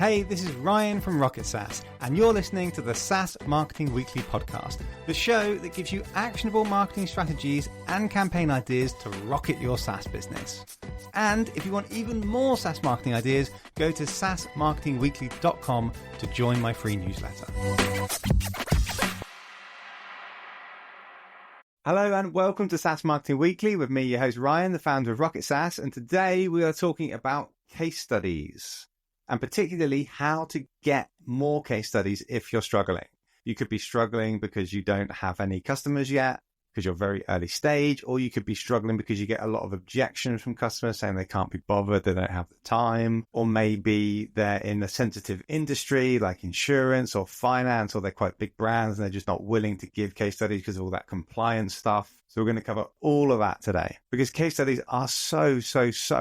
Hey, this is Ryan from Rocket SaaS, and you're listening to the SaaS Marketing Weekly podcast, the show that gives you actionable marketing strategies and campaign ideas to rocket your SaaS business. And if you want even more SaaS marketing ideas, go to saasmarketingweekly.com to join my free newsletter. Hello and welcome to SaaS Marketing Weekly with me, your host Ryan, the founder of Rocket SaaS, and today we are talking about case studies. And particularly how to get more case studies if you're struggling. You could be struggling because you don't have any customers yet, because you're very early stage, or you could be struggling because you get a lot of objections from customers saying they can't be bothered, they don't have the time, or maybe they're in a sensitive industry like insurance or finance, or they're quite big brands and they're just not willing to give case studies because of all that compliance stuff. So we're going to cover all of that today because case studies are so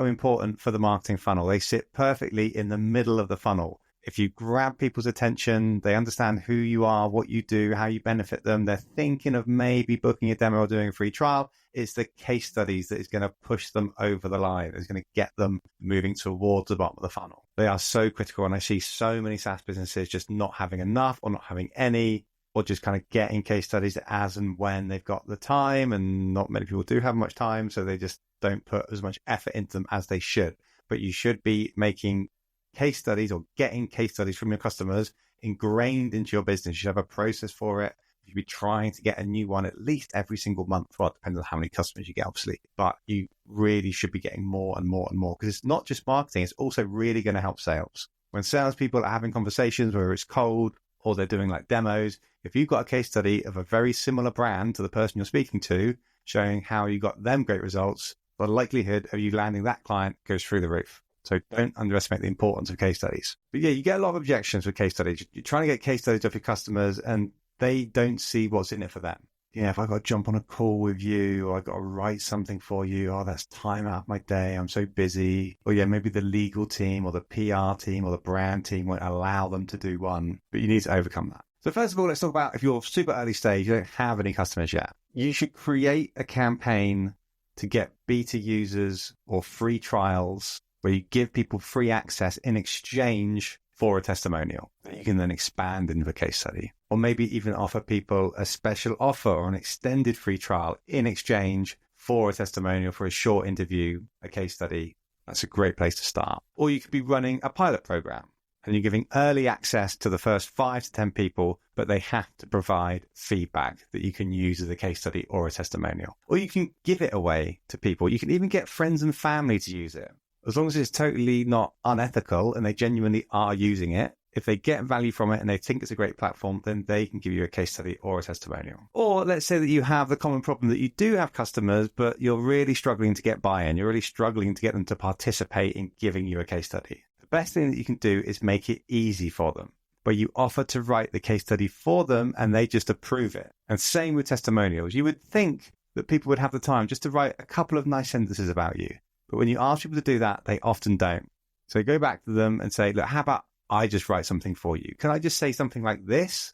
important for the marketing funnel. They sit perfectly in the middle of the funnel. If you grab people's attention, they understand who you are, what you do, how you benefit them. They're thinking of maybe booking a demo or doing a free trial. It's the case studies that is going to push them over the line. It's going to get them moving towards the bottom of the funnel. They are so critical. And I see so many SaaS businesses just not having enough or not having any, or just kind of getting case studies as and when they've got the time, and not many people do have much time, so they just don't put as much effort into them as they should. But you should be making case studies or getting case studies from your customers ingrained into your business. You should have a process for it. You should be trying to get a new one at least every single month. Well, it depends on how many customers you get, obviously, but you really should be getting more and more and more, because it's not just marketing, it's also really going to help sales. When salespeople are having conversations, whether it's cold or they're doing like demos, if you've got a case study of a very similar brand to the person you're speaking to, showing how you got them great results, the likelihood of you landing that client goes through the roof. So don't underestimate the importance of case studies. But yeah, you get a lot of objections with case studies. You're trying to get case studies off your customers and they don't see what's in it for them. Yeah, if I got to jump on a call with you, or I got to write something for you, oh, that's time out of my day, I'm so busy. Or yeah, maybe the legal team or the PR team or the brand team won't allow them to do one, but you need to overcome that. So first of all, let's talk about if you're super early stage, you don't have any customers yet. You should create a campaign to get beta users or free trials where you give people free access in exchange for a testimonial that you can then expand into a case study. Or maybe even offer people a special offer or an extended free trial in exchange for a testimonial, for a short interview, a case study. That's a great place to start. Or you could be running a pilot program and you're giving early access to the first 5 to 10 people, but they have to provide feedback that you can use as a case study or a testimonial. Or you can give it away to people. You can even get friends and family to use it. As long as it's totally not unethical and they genuinely are using it, if they get value from it and they think it's a great platform, then they can give you a case study or a testimonial. Or let's say that you have the common problem that you do have customers, but you're really struggling to get buy-in. You're really struggling to get them to participate in giving you a case study. The best thing that you can do is make it easy for them, where you offer to write the case study for them and they just approve it. And same with testimonials. You would think that people would have the time just to write a couple of nice sentences about you. But when you ask people to do that, they often don't. So go back to them and say, look, how about I just write something for you? Can I just say something like this?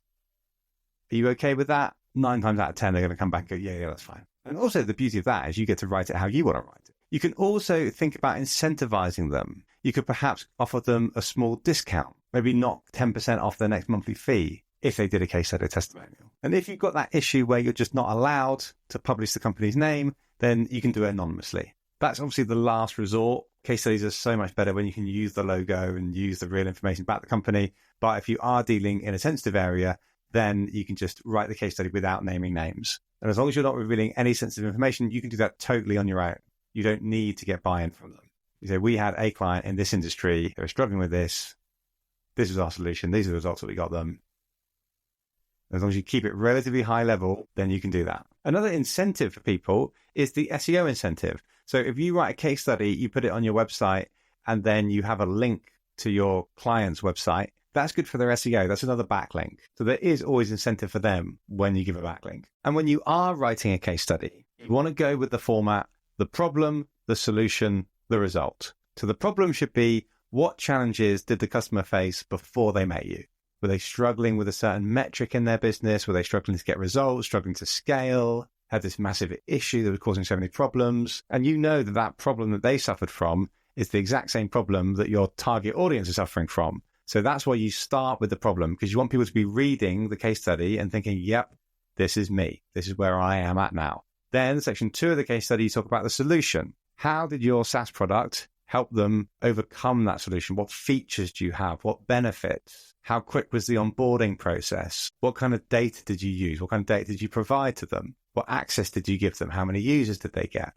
Are you okay with that? 9 times out of 10, they're going to come back and go, yeah, that's fine. And also the beauty of that is you get to write it how you want to write it. You can also think about incentivizing them. You could perhaps offer them a small discount, maybe not 10% off their next monthly fee if they did a case study testimonial. And if you've got that issue where you're just not allowed to publish the company's name, then you can do it anonymously. That's obviously the last resort. Case studies are so much better when you can use the logo and use the real information about the company. But if you are dealing in a sensitive area, then you can just write the case study without naming names. And as long as you're not revealing any sensitive information, you can do that totally on your own. You don't need to get buy-in from them. You say, we had a client in this industry, they were struggling with this. This was our solution. These are the results that we got them. As long as you keep it relatively high level, then you can do that. Another incentive for people is the SEO incentive. So if you write a case study, you put it on your website, and then you have a link to your client's website, that's good for their SEO. That's another backlink. So there is always incentive for them when you give a backlink. And when you are writing a case study, you want to go with the format, the problem, the solution, the result. So the problem should be, what challenges did the customer face before they met you? Were they struggling with a certain metric in their business? Were they struggling to get results, struggling to scale, had this massive issue that was causing so many problems? And you know that that problem that they suffered from is the exact same problem that your target audience is suffering from. So that's why you start with the problem, because you want people to be reading the case study and thinking, yep, this is me. This is where I am at now. Then section 2 of the case study, you talk about the solution. How did your SaaS product help them overcome that solution? What features do you have? What benefits? How quick was the onboarding process? What kind of data did you use? What kind of data did you provide to them? What access did you give them? How many users did they get?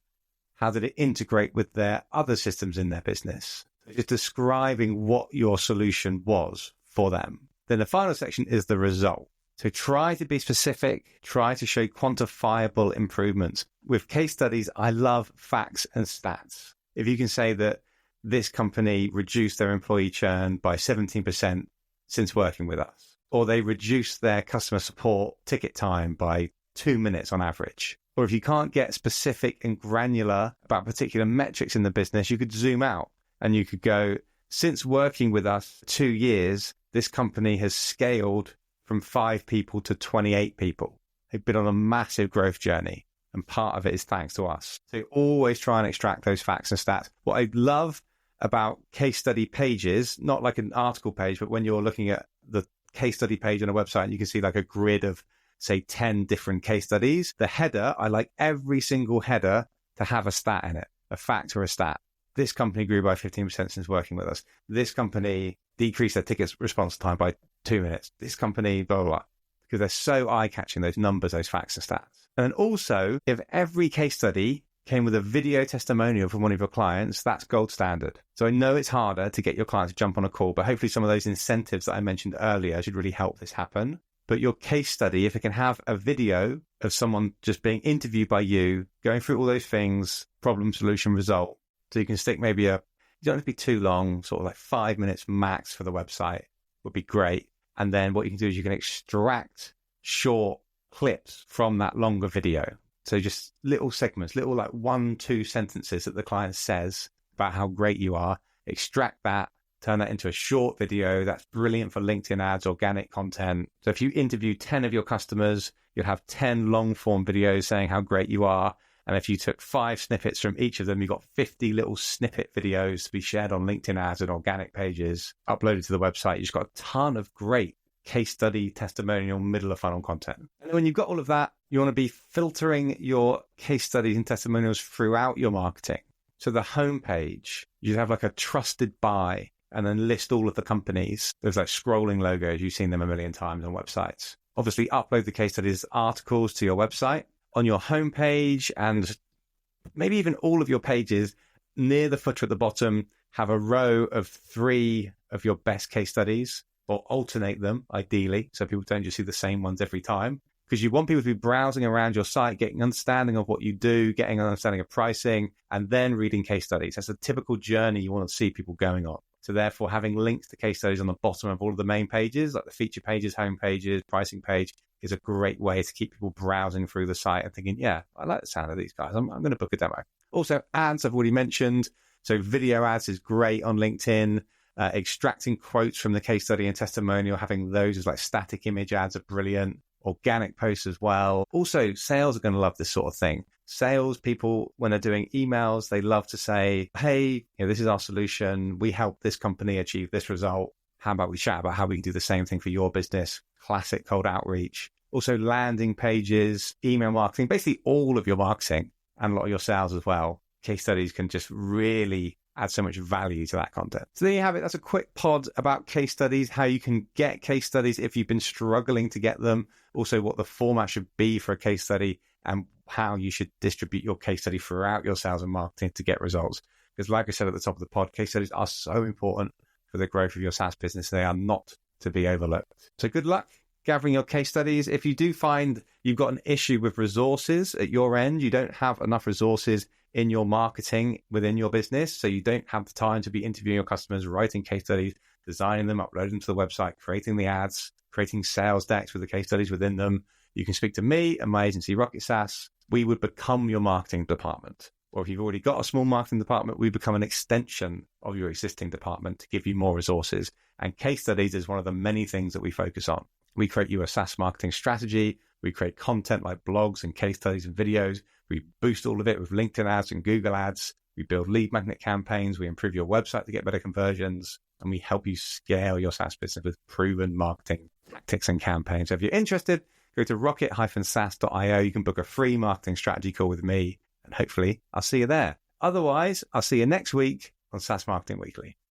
How did it integrate with their other systems in their business? Just describing what your solution was for them. Then the final section is the result. So try to be specific, try to show quantifiable improvements. With case studies, I love facts and stats. If you can say that this company reduced their employee churn by 17% since working with us, or they reduced their customer support ticket time by 2 minutes on average. Or if you can't get specific and granular about particular metrics in the business, you could zoom out and you could go, since working with us 2 years, this company has scaled from 5 people to 28 people. They've been on a massive growth journey, and part of it is thanks to us. So always try and extract those facts and stats. What I love about case study pages, not like an article page, but when you're looking at the case study page on a website and you can see like a grid of, say, 10 different case studies, the header, I like every single header to have a stat in it, a fact or a stat. This company grew by 15% since working with us. This company decreased their ticket response time by 2 minutes. This company, blah, blah, blah. Because they're so eye-catching, those numbers, those facts and stats. And then also, if every case study came with a video testimonial from one of your clients, that's gold standard. So I know it's harder to get your clients to jump on a call, but hopefully some of those incentives that I mentioned earlier should really help this happen. But your case study, if it can have a video of someone just being interviewed by you, going through all those things, problem, solution, result. So you can stick maybe you don't have to be too long, sort of like 5 minutes max for the website would be great. And then what you can do is you can extract short clips from that longer video. So just little segments, little like 1-2 sentences that the client says about how great you are. Extract that, turn that into a short video. That's brilliant for LinkedIn ads, organic content. So if you interview 10 of your customers, you'll have 10 long form videos saying how great you are. And if you took 5 snippets from each of them, you've got 50 little snippet videos to be shared on LinkedIn ads and organic pages, uploaded to the website. You've just got a ton of great case study, testimonial, middle of funnel content. And when you've got all of that, you want to be filtering your case studies and testimonials throughout your marketing. So the homepage, you have like a trusted by and then list all of the companies. There's like scrolling logos. You've seen them a million times on websites. Obviously, upload the case studies, articles to your website. On your homepage, and maybe even all of your pages, near the footer at the bottom, have a row of 3 of your best case studies, or alternate them, ideally, so people don't just see the same ones every time. Because you want people to be browsing around your site, getting an understanding of what you do, getting an understanding of pricing, and then reading case studies. That's a typical journey you want to see people going on. So therefore, having links to case studies on the bottom of all of the main pages, like the feature pages, home pages, pricing page, is a great way to keep people browsing through the site and thinking, yeah, I like the sound of these guys. I'm going to book a demo. Also, ads I've already mentioned. So video ads is great on LinkedIn. Extracting quotes from the case study and testimonial, having those as like static image ads are brilliant. Organic posts as well. Also, sales are going to love this sort of thing. Sales people, when they're doing emails, they love to say, hey, this is our solution. We help this company achieve this result. How about we chat about how we can do the same thing for your business? Classic cold outreach. Also landing pages, email marketing, basically all of your marketing and a lot of your sales as well. Case studies can just really add so much value to that content. So there you have it. That's a quick pod about case studies, how you can get case studies if you've been struggling to get them. Also what the format should be for a case study and how you should distribute your case study throughout your sales and marketing to get results. Because like I said at the top of the pod, case studies are so important for the growth of your SaaS business. They are not to be overlooked. So good luck gathering your case studies. If you do find you've got an issue with resources at your end, you don't have enough resources in your marketing within your business, so you don't have the time to be interviewing your customers, writing case studies, designing them, uploading them to the website, creating the ads, creating sales decks with the case studies within them, you can speak to me and my agency, Rocket SaaS. We would become your marketing department. Or if you've already got a small marketing department, we become an extension of your existing department to give you more resources. And case studies is one of the many things that we focus on. We create you a SaaS marketing strategy. We create content like blogs and case studies and videos. We boost all of it with LinkedIn ads and Google ads. We build lead magnet campaigns. We improve your website to get better conversions. and we help you scale your SaaS business with proven marketing tactics and campaigns. So if you're interested, go to rocket-saas.io. You can book a free marketing strategy call with me, and hopefully I'll see you there. Otherwise, I'll see you next week on SaaS Marketing Weekly.